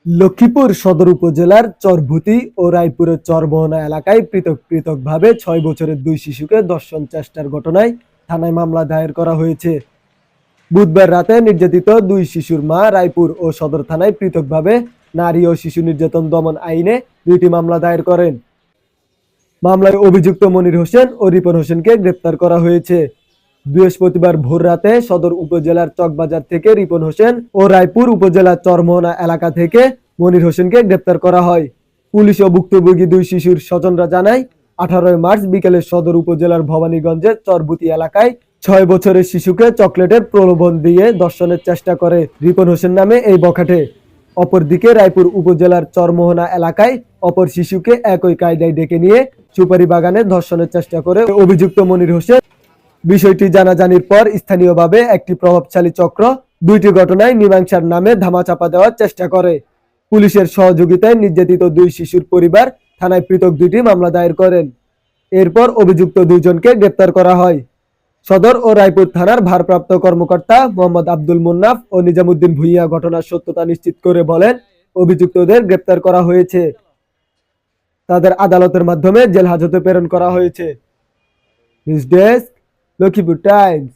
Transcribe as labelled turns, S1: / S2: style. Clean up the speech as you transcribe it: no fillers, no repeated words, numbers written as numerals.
S1: লক্ষ্মীপুর সদর উপজেলার চরভূতি ও রায়পুরের চরমোহনা এলাকায় পৃথক পৃথকভাবে ৬ বছরের দুই শিশুকে ধর্ষণ চেষ্টার ঘটনায় থানায় মামলা দায়ের করা হয়েছে। বুধবার রাতে নির্যাতিত দুই শিশুর মা রায়পুর ও সদর থানায় পৃথকভাবে নারী ও শিশু নির্যাতন দমন আইনে ২টি মামলা দায়ের করেন। মামলায় অভিযুক্ত মনির হোসেন ও রিপন হোসেনকে গ্রেপ্তার করা হয়েছে। বৃহস্পতিবার ভোর রাতে সদর উপজেলার চকবাজার থেকে রিপন হোসেন ও রায়পুর উপজেলার চরমোহনা এলাকা থেকে মনির হোসেনকে গ্রেপ্তার করা হয়। পুলিশ ও ভুক্তভোগী দুই শিশুর স্বজনরা জানায়, ১৮ মার্চ বিকেলে সদর উপজেলার ভবানীগঞ্জের চরবুতি এলাকায় ৬ বছরের শিশুকে চকলেটের প্রলোভন দিয়ে ধর্ষণের চেষ্টা করে রিপন হোসেন নামে এই বখাটে। অপরদিকে রায়পুর উপজেলার চরমোহনা এলাকায় অপর শিশুকে একই কায়দায় ডেকে নিয়ে সুপারি বাগানে ধর্ষণের চেষ্টা করে অভিযুক্ত মনির হোসেন। বিষয়টি জানাজানির পর স্থানীয়ভাবে একটি প্রভাবশালী চক্র দুইটি ঘটনায় মীমাংসার নামে ধামাচাপা দেওয়ার চেষ্টা করে। পুলিশের সহযোগিতায় নির্যাতিত দুই শিশুর পরিবার থানায় পৃথক ২টি মামলা দায়ের করেন। এরপর অভিযুক্ত দুইজনকে গ্রেপ্তার করা হয়। সদর ও রায়পুর থানার ভারপ্রাপ্ত কর্মকর্তা মোহাম্মদ আব্দুল মুন্নাফ ও নিজামুদ্দিন ভূঁইয়া ঘটনার সত্যতা নিশ্চিত করে বলেন, অভিযুক্তদের গ্রেপ্তার করা হয়েছে। তাদের আদালতের মাধ্যমে জেল হাজতে প্রেরণ করা হয়েছে। News desk, Lakshmipur Times.